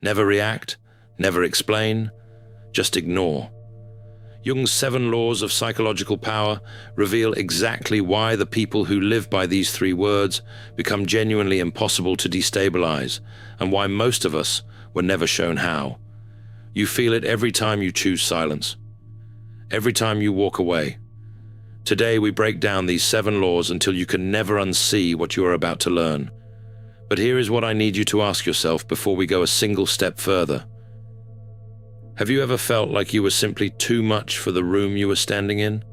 Never react, never explain, just ignore. Jung's 7 laws of psychological power reveal exactly why the people who live by these 3 words become genuinely impossible to destabilize, and why most of us were never shown how. You feel it every time you choose silence, every time you walk away. Today we break down these 7 laws until you can never unsee what you are about to learn. But here is what I need you to ask yourself before we go a single step further. Have you ever felt like you were simply too much for the room you were standing in?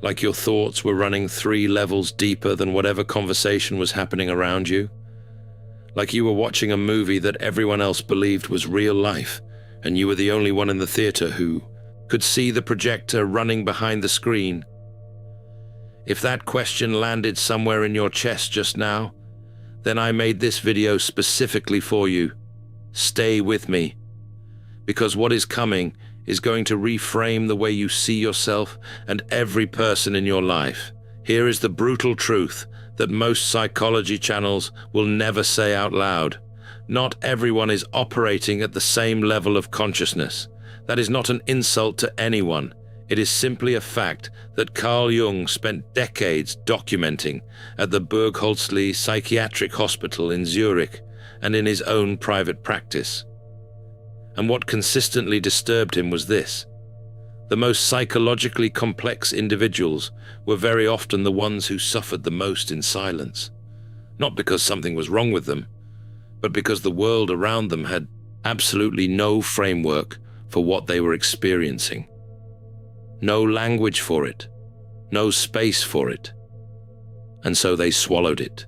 Like your thoughts were running 3 levels deeper than whatever conversation was happening around you? Like you were watching a movie that everyone else believed was real life, and you were the only one in the theater who could see the projector running behind the screen? If that question landed somewhere in your chest just now, then I made this video specifically for you. Stay with me. Because what is coming is going to reframe the way you see yourself and every person in your life. Here is the brutal truth that most psychology channels will never say out loud. Not everyone is operating at the same level of consciousness. That is not an insult to anyone. It is simply a fact that Carl Jung spent decades documenting at the Burgholzli Psychiatric Hospital in Zurich and in his own private practice. And what consistently disturbed him was this: the most psychologically complex individuals were very often the ones who suffered the most in silence. Not because something was wrong with them, but because the world around them had absolutely no framework for what they were experiencing. No language for it, no space for it. And so they swallowed it.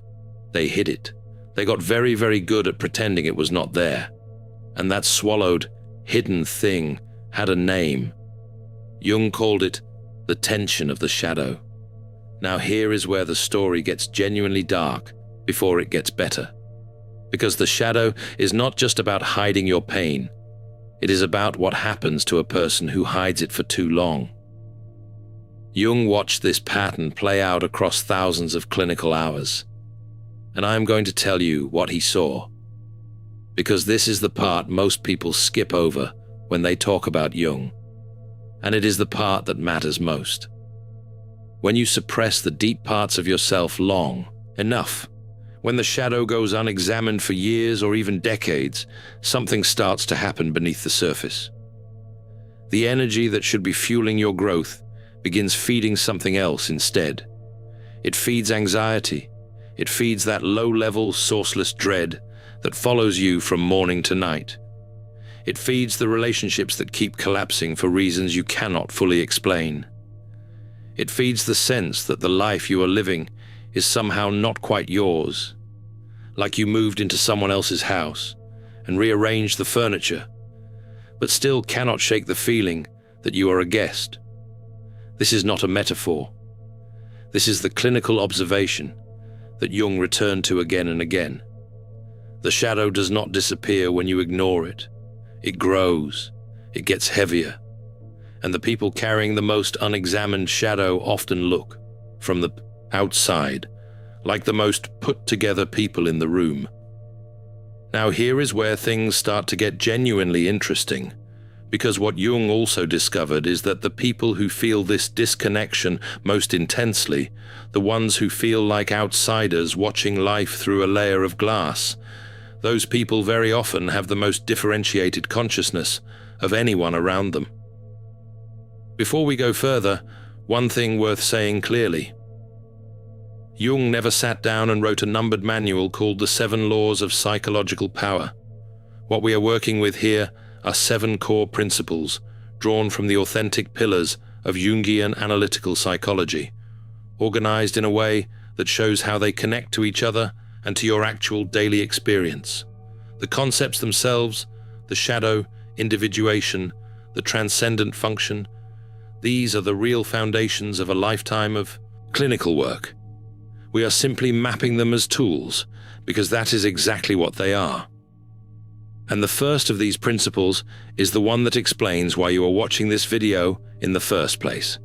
They hid it. They got very, very good at pretending it was not there. And that swallowed, hidden thing had a name. Jung called it the tension of the shadow. Now here is where the story gets genuinely dark before it gets better. Because the shadow is not just about hiding your pain. It is about what happens to a person who hides it for too long. Jung watched this pattern play out across thousands of clinical hours. And I am going to tell you what he saw. Because this is the part most people skip over when they talk about Jung. And it is the part that matters most. When you suppress the deep parts of yourself long enough, when the shadow goes unexamined for years or even decades, something starts to happen beneath the surface. The energy that should be fueling your growth begins feeding something else instead. It feeds anxiety. It feeds that low-level, sourceless dread that follows you from morning to night. It feeds the relationships that keep collapsing for reasons you cannot fully explain. It feeds the sense that the life you are living is somehow not quite yours, like you moved into someone else's house and rearranged the furniture, but still cannot shake the feeling that you are a guest. This is not a metaphor. This is the clinical observation that Jung returned to again and again. The shadow does not disappear when you ignore it. It grows, it gets heavier, and the people carrying the most unexamined shadow often look, from the outside, like the most put-together people in the room. Now here is where things start to get genuinely interesting, because what Jung also discovered is that the people who feel this disconnection most intensely, the ones who feel like outsiders watching life through a layer of glass, those people very often have the most differentiated consciousness of anyone around them. Before we go further, one thing worth saying clearly. Jung never sat down and wrote a numbered manual called the 7 Laws of Psychological Power. What we are working with here are 7 core principles drawn from the authentic pillars of Jungian analytical psychology, organized in a way that shows how they connect to each other and to your actual daily experience. The concepts themselves, the shadow, individuation, the transcendent function, these are the real foundations of a lifetime of clinical work. We are simply mapping them as tools, because that is exactly what they are. And the first of these principles is the one that explains why you are watching this video in the first place.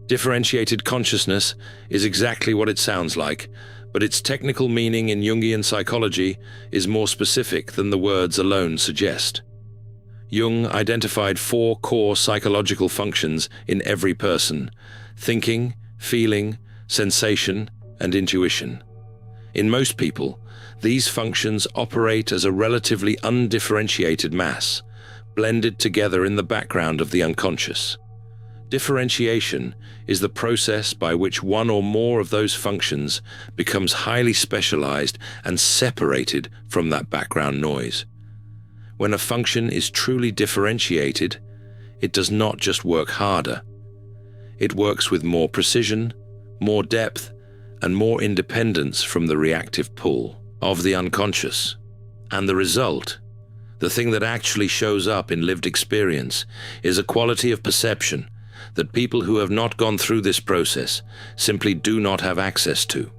Differentiated consciousness is exactly what it sounds like, but its technical meaning in Jungian psychology is more specific than the words alone suggest. Jung identified 4 core psychological functions in every person: thinking, feeling, sensation, and intuition. In most people, these functions operate as a relatively undifferentiated mass, blended together in the background of the unconscious. Differentiation is the process by which one or more of those functions becomes highly specialized and separated from that background noise. When a function is truly differentiated, it does not just work harder. It works with more precision, more depth, and more independence from the reactive pull of the unconscious. And the result, the thing that actually shows up in lived experience, is a quality of perception that people who have not gone through this process simply do not have access to.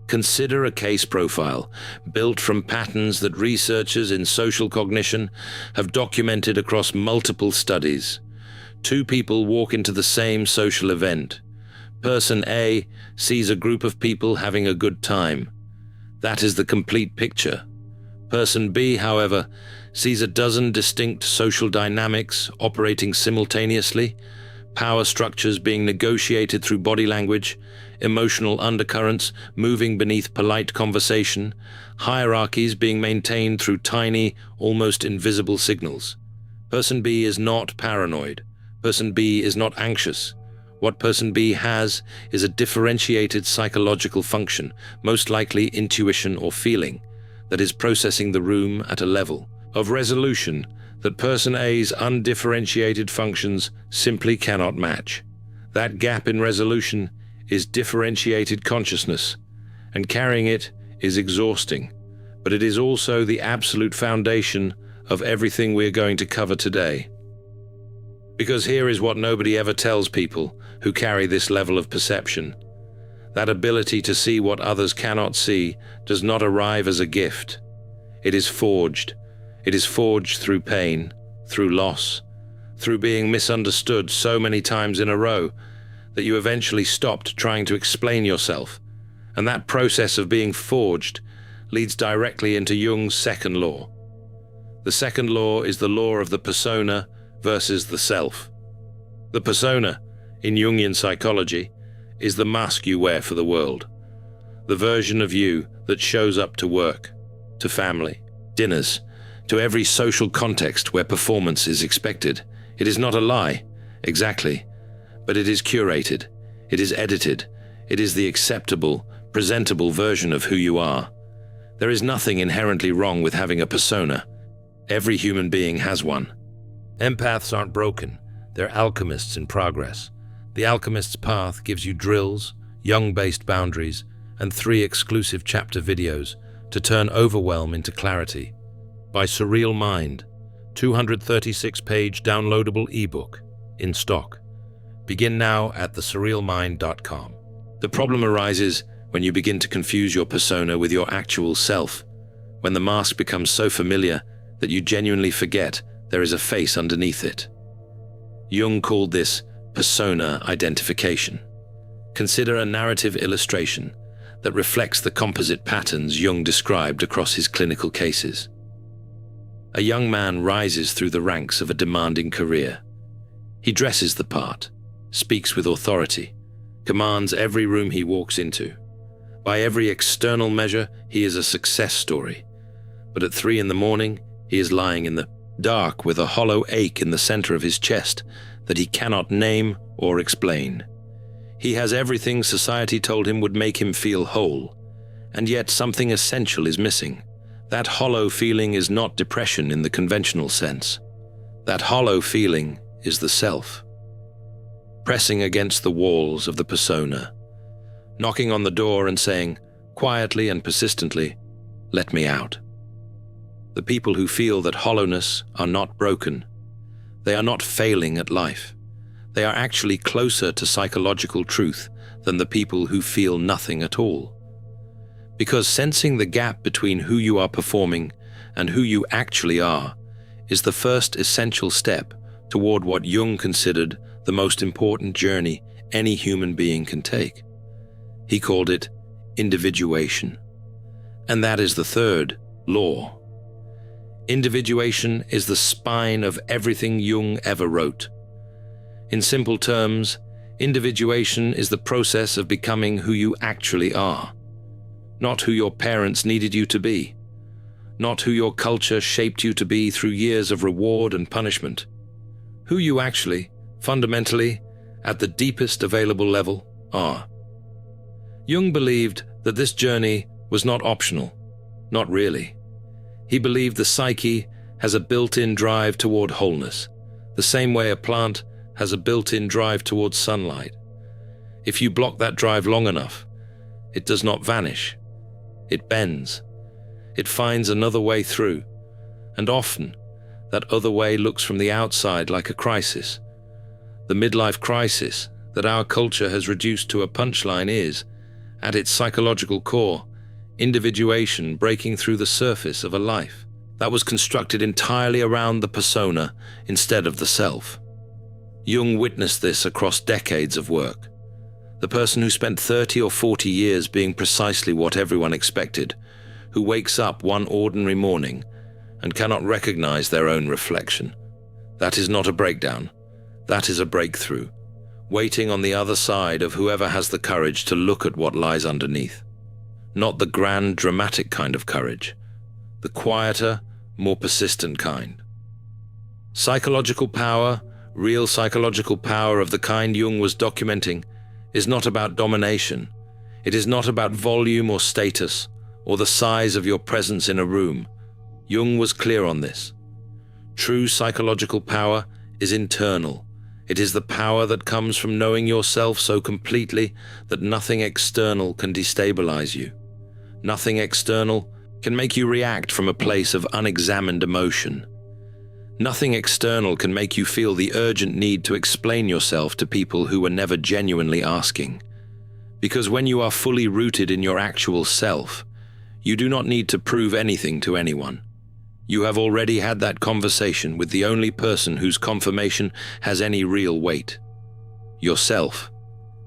Consider a case profile built from patterns that researchers in social cognition have documented across multiple studies. 2 people walk into the same social event. Person A sees a group of people having a good time. That is the complete picture. Person B, however, sees a dozen distinct social dynamics operating simultaneously, power structures being negotiated through body language, emotional undercurrents moving beneath polite conversation, hierarchies being maintained through tiny, almost invisible signals. Person B is not paranoid. Person B is not anxious. What person B has is a differentiated psychological function, most likely intuition or feeling, that is processing the room at a level of resolution that person A's undifferentiated functions simply cannot match. That gap in resolution is differentiated consciousness, and carrying it is exhausting, but it is also the absolute foundation of everything we are going to cover today. Because here is what nobody ever tells people who carry this level of perception. That ability to see what others cannot see does not arrive as a gift. It is forged. It is forged through pain, through loss, through being misunderstood so many times in a row that you eventually stopped trying to explain yourself. And that process of being forged leads directly into Jung's second law. The second law is the law of the persona versus the self. The persona, in Jungian psychology, is the mask you wear for the world, the version of you that shows up to work, to family, dinners, to every social context where performance is expected. It is not a lie, exactly, but it is curated, it is edited, it is the acceptable, presentable version of who you are. There is nothing inherently wrong with having a persona. Every human being has one. Empaths aren't broken, they're alchemists in progress. The Alchemist's Path gives you drills, Jung-based boundaries, and 3 exclusive chapter videos to turn overwhelm into clarity. By Surreal Mind, 236-page downloadable ebook, in stock. Begin now at thesurrealmind.com. The problem arises when you begin to confuse your persona with your actual self, when the mask becomes so familiar that you genuinely forget there is a face underneath it. Jung called this persona identification. Consider a narrative illustration that reflects the composite patterns Jung described across his clinical cases. A young man rises through the ranks of a demanding career. He dresses the part, speaks with authority, commands every room he walks into. By every external measure, he is a success story. But at 3 a.m, he is lying in the dark with a hollow ache in the center of his chest that he cannot name or explain. He has everything society told him would make him feel whole, and yet something essential is missing. That hollow feeling is not depression in the conventional sense. That hollow feeling is the self, pressing against the walls of the persona, knocking on the door and saying, quietly and persistently, "Let me out." The people who feel that hollowness are not broken. They are not failing at life. They are actually closer to psychological truth than the people who feel nothing at all. Because sensing the gap between who you are performing and who you actually are is the first essential step toward what Jung considered the most important journey any human being can take. He called it individuation. And that is the third law. Individuation is the spine of everything Jung ever wrote. In simple terms, individuation is the process of becoming who you actually are, not who your parents needed you to be, not who your culture shaped you to be through years of reward and punishment. Who you actually, fundamentally, at the deepest available level, are. Jung believed that this journey was not optional, not really. He believed the psyche has a built-in drive toward wholeness, the same way a plant has a built-in drive towards sunlight. If you block that drive long enough, it does not vanish. It bends. It finds another way through, and often, that other way looks from the outside like a crisis. The midlife crisis that our culture has reduced to a punchline is, at its psychological core, individuation breaking through the surface of a life that was constructed entirely around the persona instead of the self. Jung witnessed this across decades of work. The person who spent 30 or 40 years being precisely what everyone expected, who wakes up one ordinary morning and cannot recognize their own reflection. That is not a breakdown. That is a breakthrough, waiting on the other side of whoever has the courage to look at what lies underneath. Not the grand, dramatic kind of courage, the quieter, more persistent kind. Psychological power, real psychological power of the kind Jung was documenting, is not about domination. It is not about volume or status, or the size of your presence in a room. Jung was clear on this. True psychological power is internal. It is the power that comes from knowing yourself so completely that nothing external can destabilize you. Nothing external can make you react from a place of unexamined emotion. Nothing external can make you feel the urgent need to explain yourself to people who were never genuinely asking. Because when you are fully rooted in your actual self, you do not need to prove anything to anyone. You have already had that conversation with the only person whose confirmation has any real weight: yourself.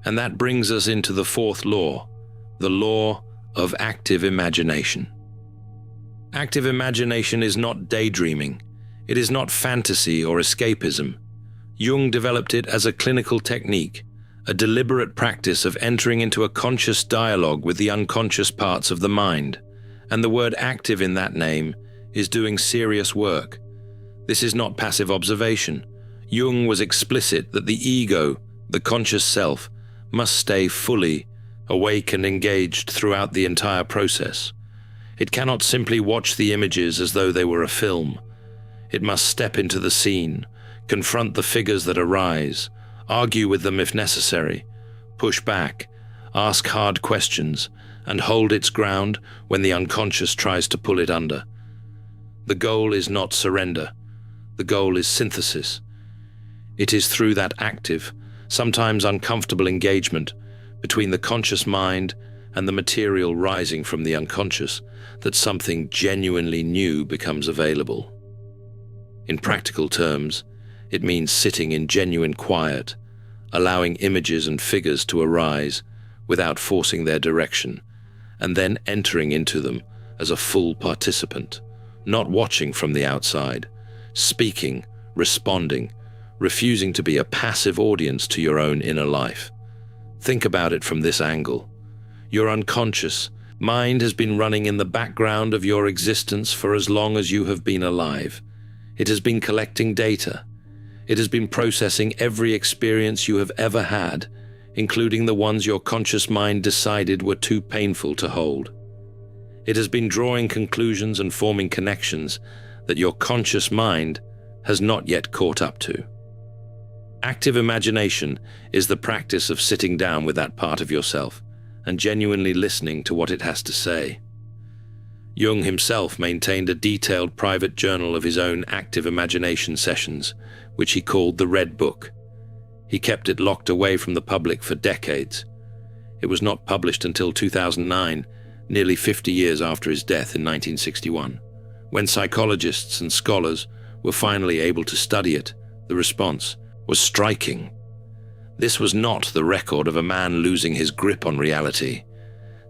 And that brings us into the fourth law, the law of active imagination. Active imagination is not daydreaming. It is not fantasy or escapism. Jung developed it as a clinical technique, a deliberate practice of entering into a conscious dialogue with the unconscious parts of the mind. And the word active in that name is doing serious work. This is not passive observation. Jung was explicit that the ego, the conscious self, must stay fully awake and engaged throughout the entire process. It cannot simply watch the images as though they were a film. It must step into the scene, confront the figures that arise, argue with them if necessary, push back, ask hard questions, and hold its ground when the unconscious tries to pull it under. The goal is not surrender. The goal is synthesis. It is through that active, sometimes uncomfortable engagement between the conscious mind and the material rising from the unconscious that something genuinely new becomes available. In practical terms, it means sitting in genuine quiet, allowing images and figures to arise without forcing their direction, and then entering into them as a full participant, not watching from the outside, speaking, responding, refusing to be a passive audience to your own inner life. Think about it from this angle. Your unconscious mind has been running in the background of your existence for as long as you have been alive. It has been collecting data. It has been processing every experience you have ever had, including the ones your conscious mind decided were too painful to hold. It has been drawing conclusions and forming connections that your conscious mind has not yet caught up to. Active imagination is the practice of sitting down with that part of yourself and genuinely listening to what it has to say. Jung himself maintained a detailed private journal of his own active imagination sessions, which he called the Red Book. He kept it locked away from the public for decades. It was not published until 2009, nearly 50 years after his death in 1961. When psychologists and scholars were finally able to study it, the response was striking. This was not the record of a man losing his grip on reality.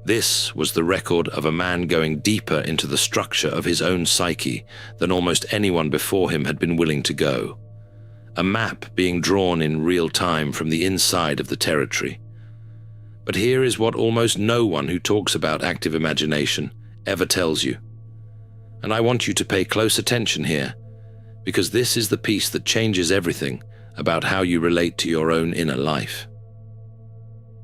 This was the record of a man going deeper into the structure of his own psyche than almost anyone before him had been willing to go. A map being drawn in real time from the inside of the territory. But here is what almost no one who talks about active imagination ever tells you. And I want you to pay close attention here, because this is the piece that changes everything about how you relate to your own inner life.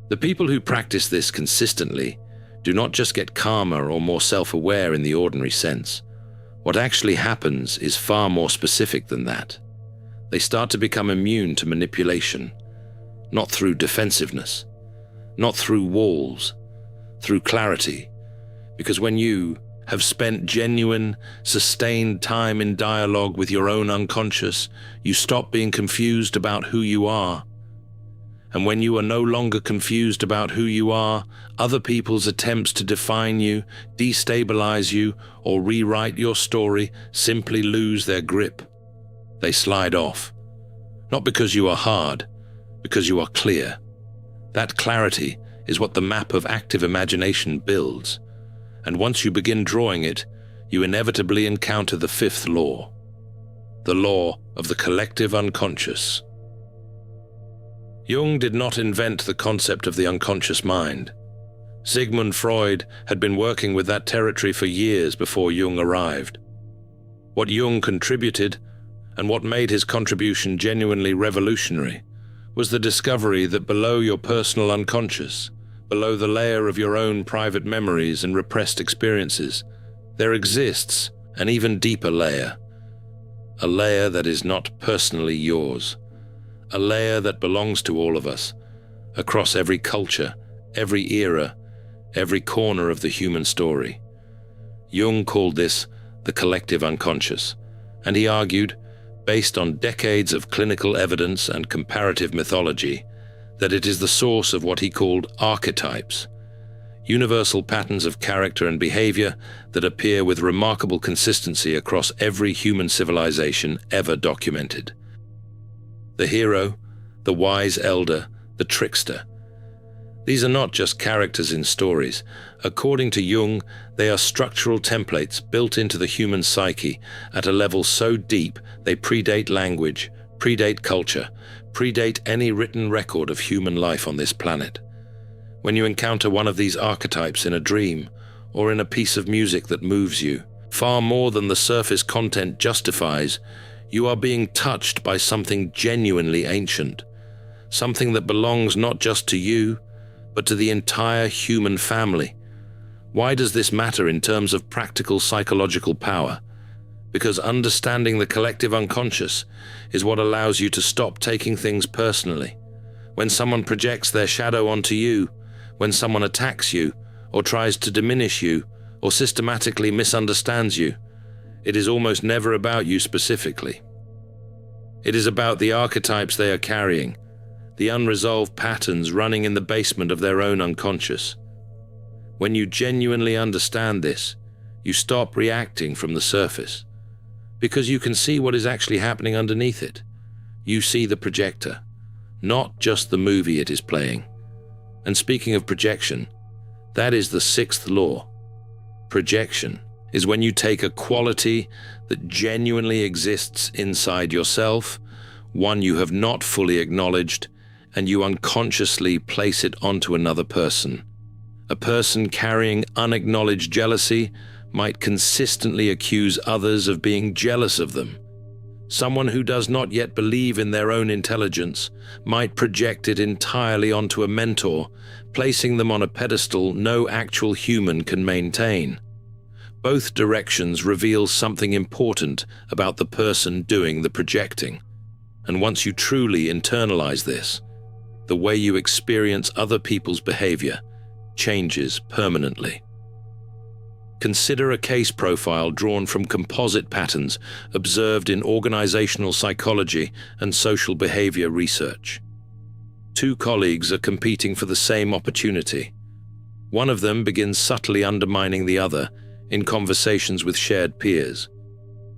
The people who practice this consistently do not just get calmer or more self-aware in the ordinary sense. What actually happens is far more specific than that. They start to become immune to manipulation, not through defensiveness, not through walls, through clarity. Because when you have spent genuine, sustained time in dialogue with your own unconscious, you stop being confused about who you are. And when you are no longer confused about who you are, other people's attempts to define you, destabilize you, or rewrite your story simply lose their grip. They slide off. Not because you are hard, because you are clear. That clarity is what the map of active imagination builds. And once you begin drawing it, you inevitably encounter the fifth law. The law of the collective unconscious. Jung did not invent the concept of the unconscious mind. Sigmund Freud had been working with that territory for years before Jung arrived. What Jung contributed, and what made his contribution genuinely revolutionary, was the discovery that below your personal unconscious, below the layer of your own private memories and repressed experiences, there exists an even deeper layer. A layer that is not personally yours. A layer that belongs to all of us, across every culture, every era, every corner of the human story. Jung called this the collective unconscious, and he argued, based on decades of clinical evidence and comparative mythology, that it is the source of what he called archetypes, universal patterns of character and behavior that appear with remarkable consistency across every human civilization ever documented. The hero, the wise elder, the trickster. These are not just characters in stories. According to Jung, they are structural templates built into the human psyche at a level so deep they predate language, predate culture, predate any written record of human life on this planet. When you encounter one of these archetypes in a dream or in a piece of music that moves you, far more than the surface content justifies, you are being touched by something genuinely ancient, something that belongs not just to you, but to the entire human family. Why does this matter in terms of practical psychological power? Because understanding the collective unconscious is what allows you to stop taking things personally. When someone projects their shadow onto you, when someone attacks you, or tries to diminish you, or systematically misunderstands you, it is almost never about you specifically. It is about the archetypes they are carrying, the unresolved patterns running in the basement of their own unconscious. When you genuinely understand this, you stop reacting from the surface, because you can see what is actually happening underneath it. You see the projector, not just the movie it is playing. And speaking of projection, that is the sixth law. Projection is when you take a quality that genuinely exists inside yourself, one you have not fully acknowledged, and you unconsciously place it onto another person. A person carrying unacknowledged jealousy might consistently accuse others of being jealous of them. Someone who does not yet believe in their own intelligence might project it entirely onto a mentor, placing them on a pedestal no actual human can maintain. Both directions reveal something important about the person doing the projecting. And once you truly internalize this, the way you experience other people's behavior changes permanently. Consider a case profile drawn from composite patterns observed in organizational psychology and social behavior research. Two colleagues are competing for the same opportunity. One of them begins subtly undermining the other in conversations with shared peers.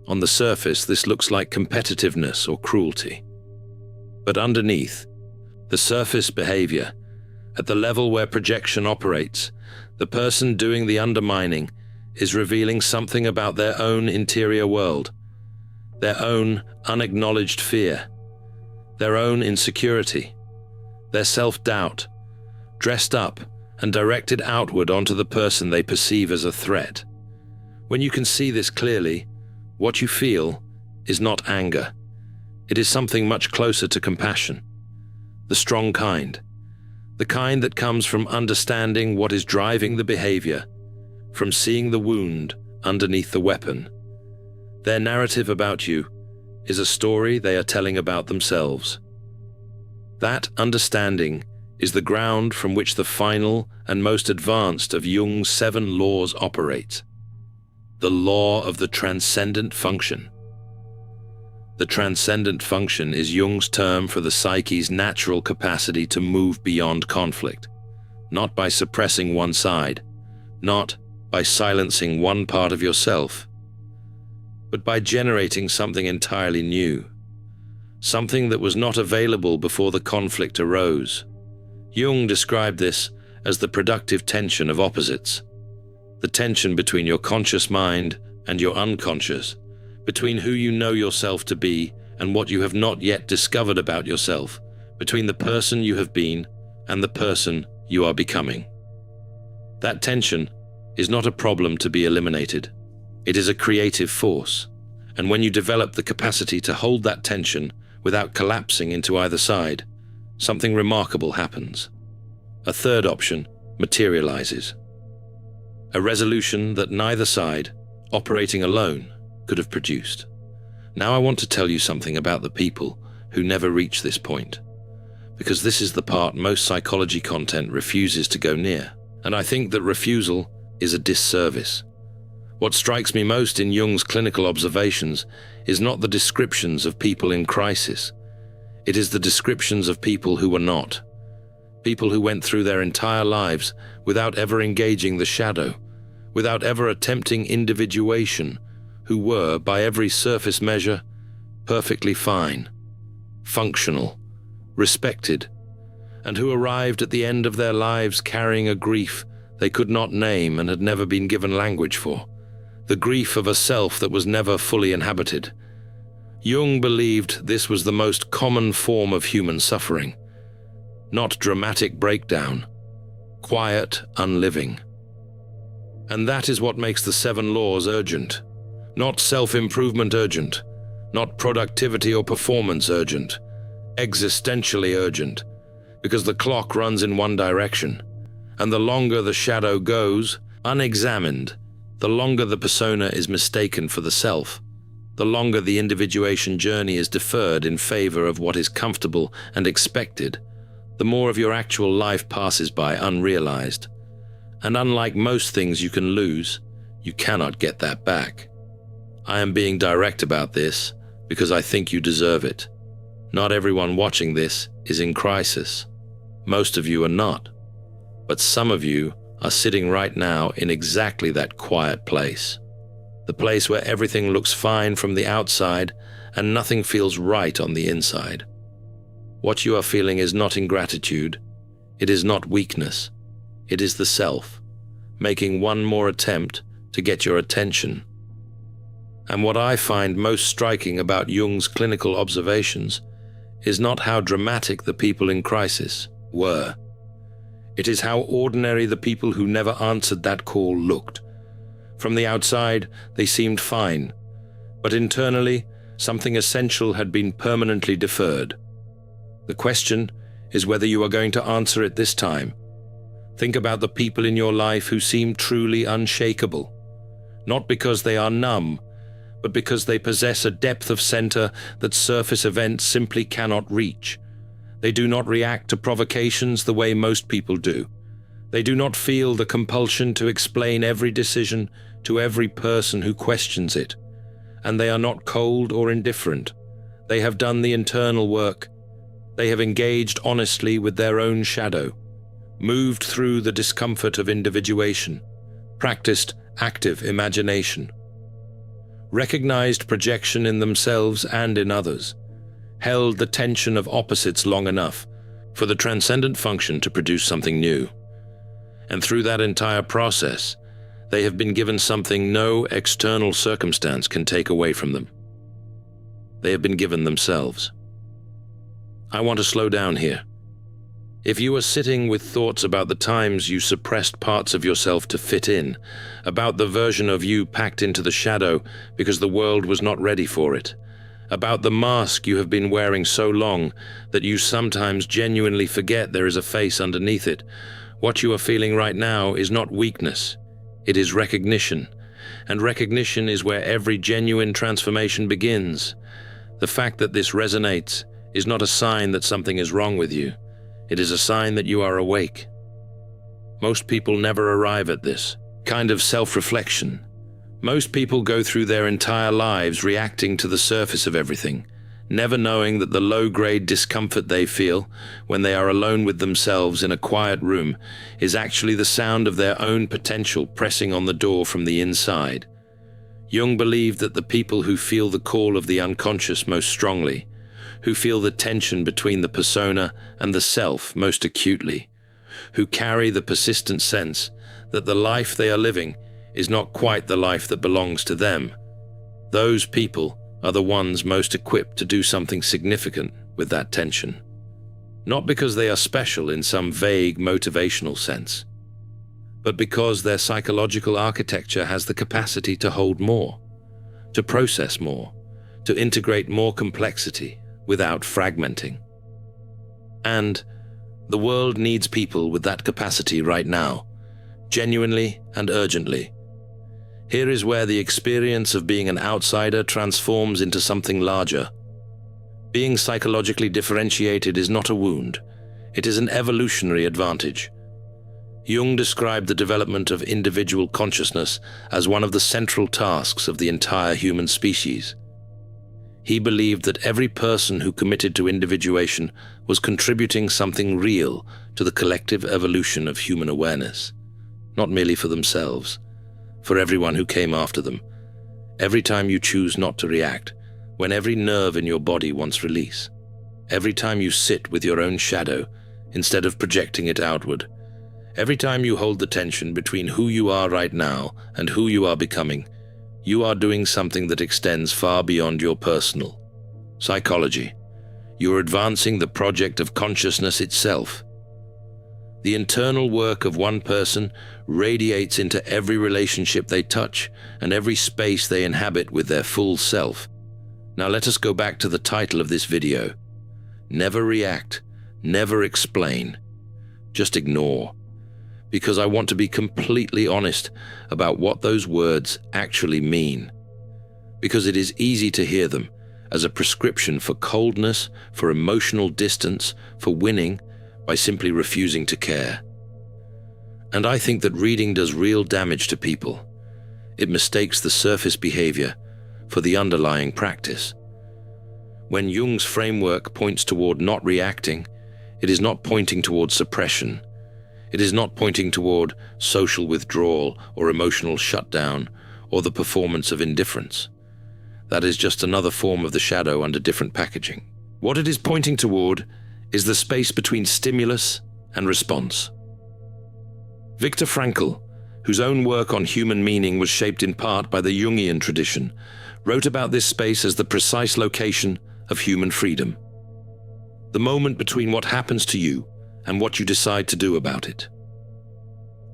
On the surface, this looks like competitiveness or cruelty. But underneath, the surface behavior, at the level where projection operates, The person doing the undermining is revealing something about their own interior world, their own unacknowledged fear, their own insecurity, their self-doubt, dressed up and directed outward onto the person they perceive as a threat. When you can see this clearly, what you feel is not anger. It is something much closer to compassion, the strong kind, the kind that comes from understanding what is driving the behavior, from seeing the wound underneath the weapon. Their narrative about you is a story they are telling about themselves. That understanding is the ground from which the final and most advanced of Jung's 7 laws operates. The law of the transcendent function. The transcendent function is Jung's term for the psyche's natural capacity to move beyond conflict, not by suppressing one side, not by silencing one part of yourself, but by generating something entirely new, something that was not available before the conflict arose. Jung described this as the productive tension of opposites, the tension between your conscious mind and your unconscious, between who you know yourself to be and what you have not yet discovered about yourself, between the person you have been and the person you are becoming. That tension is not a problem to be eliminated. It is a creative force, and when you develop the capacity to hold that tension without collapsing into either side, something remarkable happens. A third option materializes. A resolution that neither side, operating alone, could have produced. Now I want to tell you something about the people who never reach this point, because this is the part most psychology content refuses to go near, and I think that refusal is a disservice. What strikes me most in Jung's clinical observations is not the descriptions of people in crisis. It is the descriptions of people who were not. People who went through their entire lives without ever engaging the shadow, without ever attempting individuation, who were, by every surface measure, perfectly fine, functional, respected, and who arrived at the end of their lives carrying a grief they could not name and had never been given language for, the grief of a self that was never fully inhabited. Jung believed this was the most common form of human suffering, not dramatic breakdown, quiet unliving. And that is what makes the 7 laws urgent. Not self-improvement urgent, not productivity or performance urgent, existentially urgent, because the clock runs in one direction, and the longer the shadow goes, unexamined, the longer the persona is mistaken for the self, the longer the individuation journey is deferred in favor of what is comfortable and expected, the more of your actual life passes by unrealized. And unlike most things you can lose, you cannot get that back. I am being direct about this because I think you deserve it. Not everyone watching this is in crisis. Most of you are not. But some of you are sitting right now in exactly that quiet place. The place where everything looks fine from the outside and nothing feels right on the inside. What you are feeling is not ingratitude. It is not weakness. It is the self, making one more attempt to get your attention. And what I find most striking about Jung's clinical observations is not how dramatic the people in crisis were. It is how ordinary the people who never answered that call looked. From the outside, they seemed fine, but internally, something essential had been permanently deferred. The question is whether you are going to answer it this time. Think about the people in your life who seem truly unshakable, not because they are numb, but because they possess a depth of center that surface events simply cannot reach. They do not react to provocations the way most people do. They do not feel the compulsion to explain every decision to every person who questions it. And they are not cold or indifferent. They have done the internal work. They have engaged honestly with their own shadow, moved through the discomfort of individuation, practiced active imagination, recognized projection in themselves and in others, held the tension of opposites long enough for the transcendent function to produce something new. And through that entire process, they have been given something no external circumstance can take away from them. They have been given themselves. I want to slow down here. If you are sitting with thoughts about the times you suppressed parts of yourself to fit in, about the version of you packed into the shadow because the world was not ready for it, about the mask you have been wearing so long that you sometimes genuinely forget there is a face underneath it, what you are feeling right now is not weakness, it is recognition. And recognition is where every genuine transformation begins. The fact that this resonates is not a sign that something is wrong with you. It is a sign that you are awake. Most people never arrive at this kind of self-reflection. Most people go through their entire lives reacting to the surface of everything, never knowing that the low-grade discomfort they feel when they are alone with themselves in a quiet room is actually the sound of their own potential pressing on the door from the inside. Jung believed that the people who feel the call of the unconscious most strongly, who feel the tension between the persona and the self most acutely, who carry the persistent sense that the life they are living is not quite the life that belongs to them, those people are the ones most equipped to do something significant with that tension. Not because they are special in some vague motivational sense, but because their psychological architecture has the capacity to hold more, to process more, to integrate more complexity without fragmenting. And the world needs people with that capacity right now, genuinely and urgently. Here is where the experience of being an outsider transforms into something larger. Being psychologically differentiated is not a wound, it is an evolutionary advantage. Jung described the development of individual consciousness as one of the central tasks of the entire human species. He believed that every person who committed to individuation was contributing something real to the collective evolution of human awareness, not merely for themselves, for everyone who came after them. Every time you choose not to react, when every nerve in your body wants release, every time you sit with your own shadow instead of projecting it outward, every time you hold the tension between who you are right now and who you are becoming, you are doing something that extends far beyond your personal psychology. You are advancing the project of consciousness itself. The internal work of one person radiates into every relationship they touch and every space they inhabit with their full self. Now let us go back to the title of this video. Never react, never explain, just ignore. Because I want to be completely honest about what those words actually mean. Because it is easy to hear them as a prescription for coldness, for emotional distance, for winning, by simply refusing to care. And I think that reading does real damage to people. It mistakes the surface behavior for the underlying practice. When Jung's framework points toward not reacting, it is not pointing toward suppression. It is not pointing toward social withdrawal or emotional shutdown or the performance of indifference. That is just another form of the shadow under different packaging. What it is pointing toward is the space between stimulus and response. Viktor Frankl, whose own work on human meaning was shaped in part by the Jungian tradition, wrote about this space as the precise location of human freedom. The moment between what happens to you and what you decide to do about it.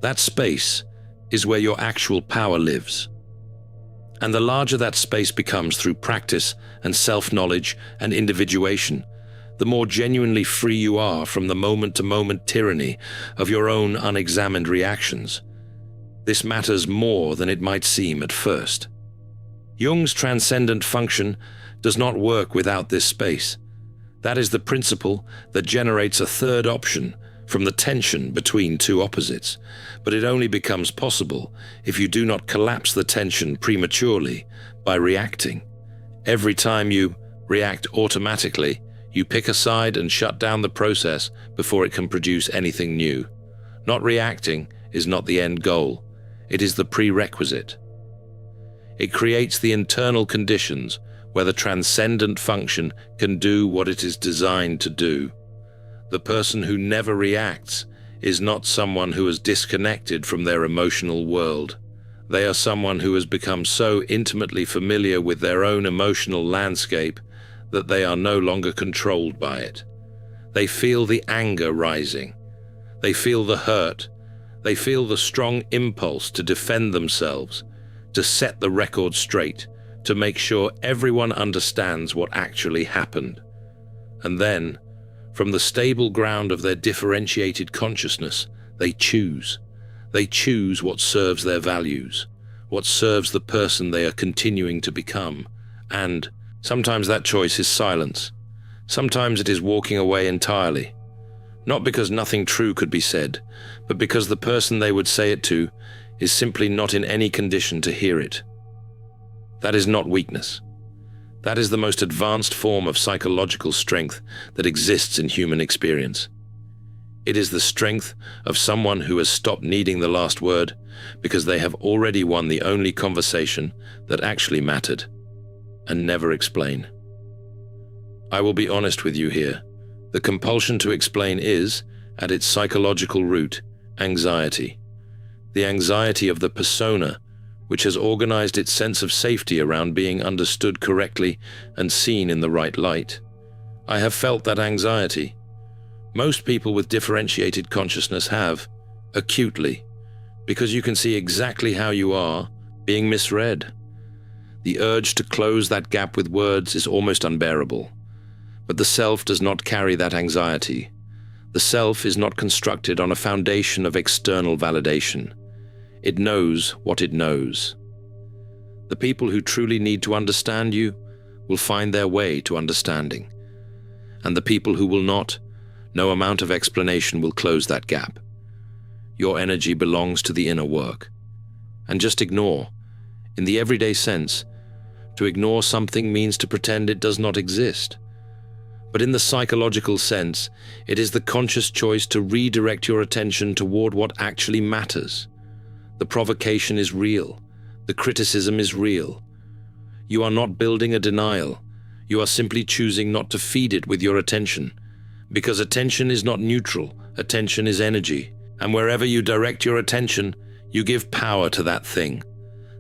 That space is where your actual power lives. And the larger that space becomes through practice and self-knowledge and individuation, the more genuinely free you are from the moment-to-moment tyranny of your own unexamined reactions. This matters more than it might seem at first. Jung's transcendent function does not work without this space. That is the principle that generates a third option from the tension between two opposites, but it only becomes possible if you do not collapse the tension prematurely by reacting. Every time you react automatically, you pick a side and shut down the process before it can produce anything new. Not reacting is not the end goal, it is the prerequisite. It creates the internal conditions where the transcendent function can do what it is designed to do. The person who never reacts is not someone who has disconnected from their emotional world. They are someone who has become so intimately familiar with their own emotional landscape that they are no longer controlled by it. They feel the anger rising. They feel the hurt. They feel the strong impulse to defend themselves, to set the record straight, to make sure everyone understands what actually happened. And then, from the stable ground of their differentiated consciousness, they choose. They choose what serves their values, what serves the person they are continuing to become. And sometimes that choice is silence. Sometimes it is walking away entirely. Not because nothing true could be said, but because the person they would say it to is simply not in any condition to hear it. That is not weakness. That is the most advanced form of psychological strength that exists in human experience. It is the strength of someone who has stopped needing the last word because they have already won the only conversation that actually mattered, and never explain. I will be honest with you here. The compulsion to explain is, at its psychological root, anxiety. The anxiety of the persona, which has organized its sense of safety around being understood correctly and seen in the right light. I have felt that anxiety. Most people with differentiated consciousness have, acutely, because you can see exactly how you are being misread. The urge to close that gap with words is almost unbearable. But the self does not carry that anxiety. The self is not constructed on a foundation of external validation. It knows what it knows. The people who truly need to understand you will find their way to understanding. And the people who will not, no amount of explanation will close that gap. Your energy belongs to the inner work. And just ignore. In the everyday sense, to ignore something means to pretend it does not exist. But in the psychological sense, it is the conscious choice to redirect your attention toward what actually matters. The provocation is real. The criticism is real. You are not building a denial. You are simply choosing not to feed it with your attention. Because attention is not neutral. Attention is energy. And wherever you direct your attention, you give power to that thing.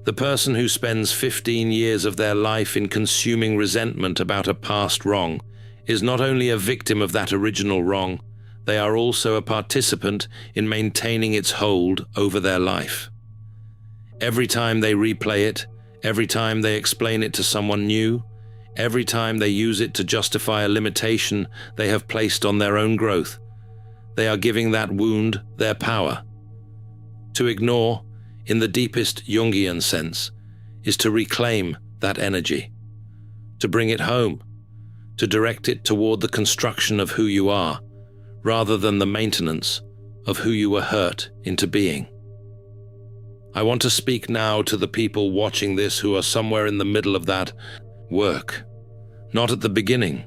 The person who spends 15 years of their life in consuming resentment about a past wrong is not only a victim of that original wrong, they are also a participant in maintaining its hold over their life. Every time they replay it, every time they explain it to someone new, every time they use it to justify a limitation they have placed on their own growth, they are giving that wound their power. To ignore, in the deepest Jungian sense, is to reclaim that energy, to bring it home, to direct it toward the construction of who you are, rather than the maintenance of who you were hurt into being. I want to speak now to the people watching this who are somewhere in the middle of that work, not at the beginning,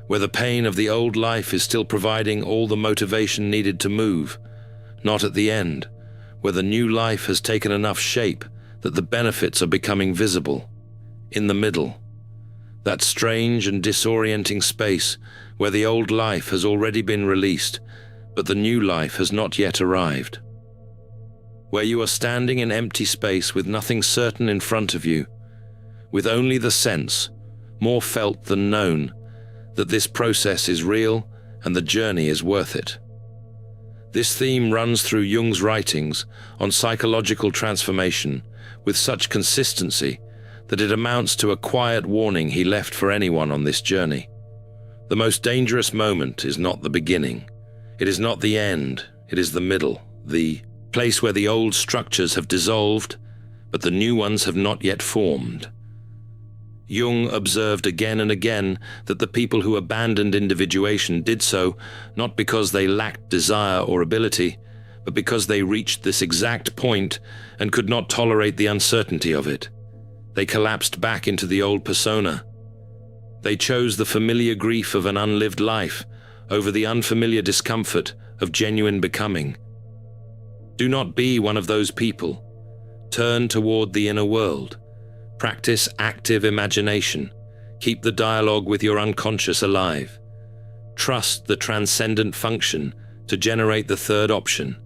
where the pain of the old life is still providing all the motivation needed to move, not at the end, where the new life has taken enough shape that the benefits are becoming visible. In the middle, that strange and disorienting space where the old life has already been released, but the new life has not yet arrived. Where you are standing in empty space with nothing certain in front of you, with only the sense, more felt than known, that this process is real and the journey is worth it. This theme runs through Jung's writings on psychological transformation with such consistency that it amounts to a quiet warning he left for anyone on this journey. The most dangerous moment is not the beginning. It is not the end. It is the middle, the place where the old structures have dissolved, but the new ones have not yet formed. Jung observed again and again that the people who abandoned individuation did so not because they lacked desire or ability, but because they reached this exact point and could not tolerate the uncertainty of it. They collapsed back into the old persona. They chose the familiar grief of an unlived life over the unfamiliar discomfort of genuine becoming. Do not be one of those people. Turn toward the inner world. Practice active imagination. Keep the dialogue with your unconscious alive. Trust the transcendent function to generate the third option,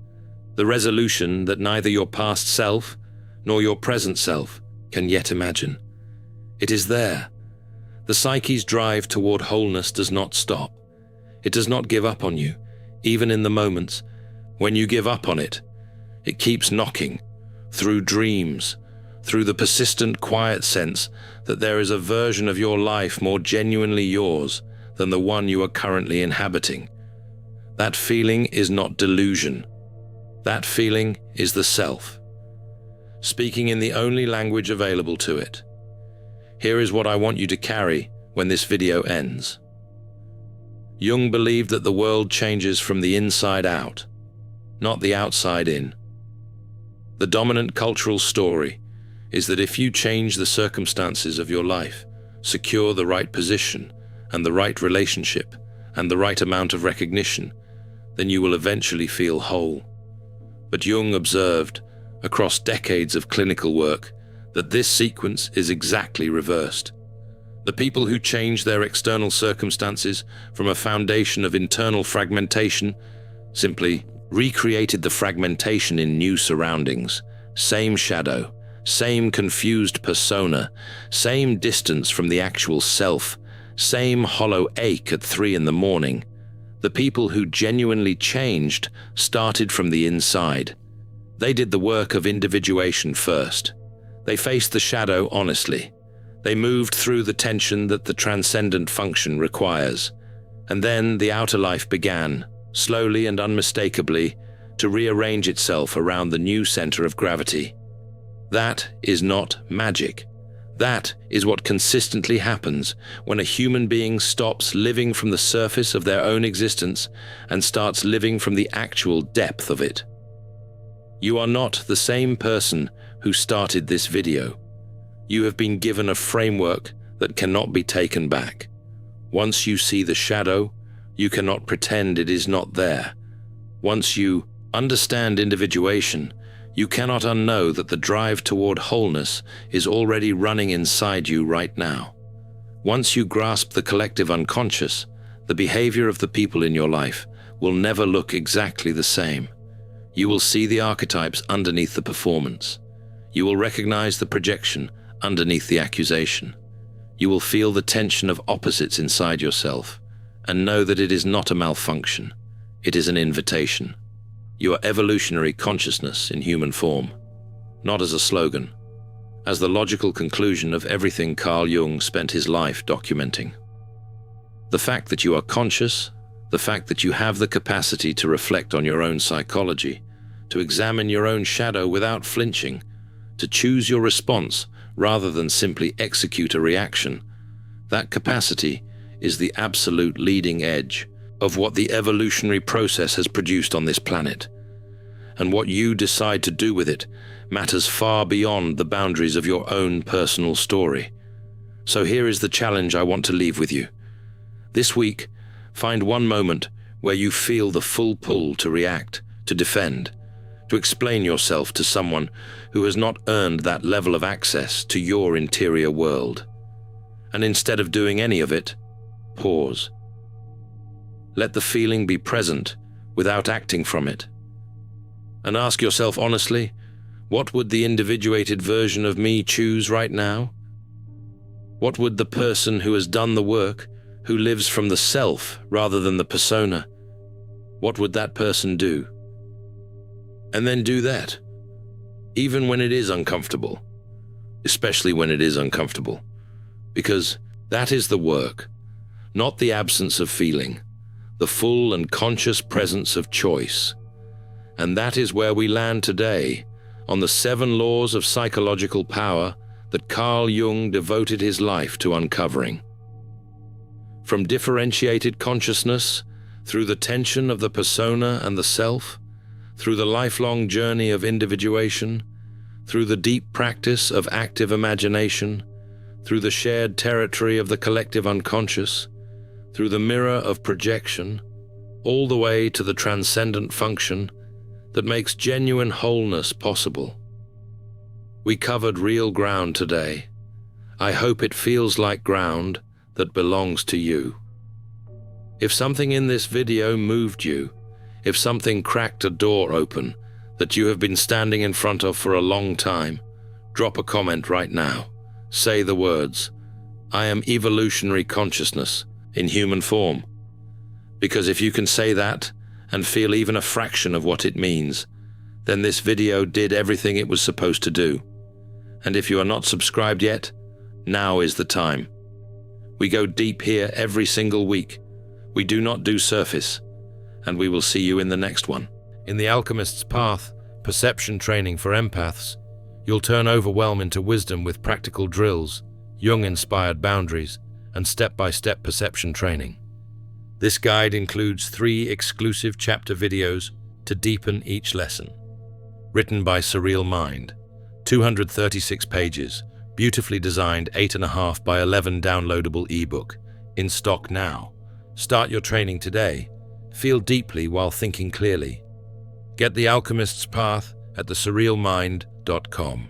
the resolution that neither your past self nor your present self can yet imagine. It is there. The psyche's drive toward wholeness does not stop. It does not give up on you, even in the moments when you give up on it. It keeps knocking, through dreams, through the persistent quiet sense that there is a version of your life more genuinely yours than the one you are currently inhabiting. That feeling is not delusion. That feeling is the self, speaking in the only language available to it. Here is what I want you to carry when this video ends. Jung believed that the world changes from the inside out, not the outside in. The dominant cultural story is that if you change the circumstances of your life, secure the right position and the right relationship and the right amount of recognition, then you will eventually feel whole. But Jung observed, across decades of clinical work, that this sequence is exactly reversed. The people who change their external circumstances from a foundation of internal fragmentation simply recreated the fragmentation in new surroundings, same shadow, same confused persona, same distance from the actual self, same hollow ache at 3 in the morning. The people who genuinely changed started from the inside. They did the work of individuation first. They faced the shadow honestly. They moved through the tension that the transcendent function requires. And then the outer life began, slowly and unmistakably, to rearrange itself around the new center of gravity. That is not magic. That is what consistently happens when a human being stops living from the surface of their own existence and starts living from the actual depth of it. You are not the same person who started this video. You have been given a framework that cannot be taken back. Once you see the shadow, you cannot pretend it is not there. Once you understand individuation, you cannot unknow that the drive toward wholeness is already running inside you right now. Once you grasp the collective unconscious, the behavior of the people in your life will never look exactly the same. You will see the archetypes underneath the performance. You will recognize the projection underneath the accusation. You will feel the tension of opposites inside yourself and know that it is not a malfunction. It is an invitation. You are evolutionary consciousness in human form, not as a slogan, as the logical conclusion of everything Carl Jung spent his life documenting. The fact that you are conscious, the fact that you have the capacity to reflect on your own psychology, to examine your own shadow without flinching, to choose your response rather than simply execute a reaction, that capacity is the absolute leading edge of what the evolutionary process has produced on this planet. And what you decide to do with it matters far beyond the boundaries of your own personal story. So here is the challenge I want to leave with you. This week, find one moment where you feel the full pull to react, to defend, to explain yourself to someone who has not earned that level of access to your interior world. And instead of doing any of it, pause. Let the feeling be present without acting from it. And ask yourself honestly, what would the individuated version of me choose right now? What would the person who has done the work, who lives from the self rather than the persona, what would that person do? And then do that, even when it is uncomfortable, especially when it is uncomfortable, because that is the work, not the absence of feeling, the full and conscious presence of choice. And that is where we land today, on the 7 laws of psychological power that Carl Jung devoted his life to uncovering. From differentiated consciousness, through the tension of the persona and the self, through the lifelong journey of individuation, through the deep practice of active imagination, through the shared territory of the collective unconscious, through the mirror of projection, all the way to the transcendent function that makes genuine wholeness possible. We covered real ground today. I hope it feels like ground that belongs to you. If something in this video moved you, If something cracked a door open that you have been standing in front of for a long time, drop a comment right now. Say the words, "I am evolutionary consciousness in human form." Because if you can say that and feel even a fraction of what it means, then this video did everything it was supposed to do. And if you are not subscribed yet, now is the time. We go deep here every single week. We do not do surface. And we will see you in the next one. In The Alchemist's Path, perception training for empaths, you'll turn overwhelm into wisdom with practical drills, Jung-inspired boundaries, and step-by-step perception training. This guide includes 3 exclusive chapter videos to deepen each lesson. Written by Surreal Mind, 236 pages, beautifully designed 8.5 by 11 downloadable ebook, in stock now. Start your training today. Feel deeply while thinking clearly. Get The Alchemist's Path at thesurrealmind.com.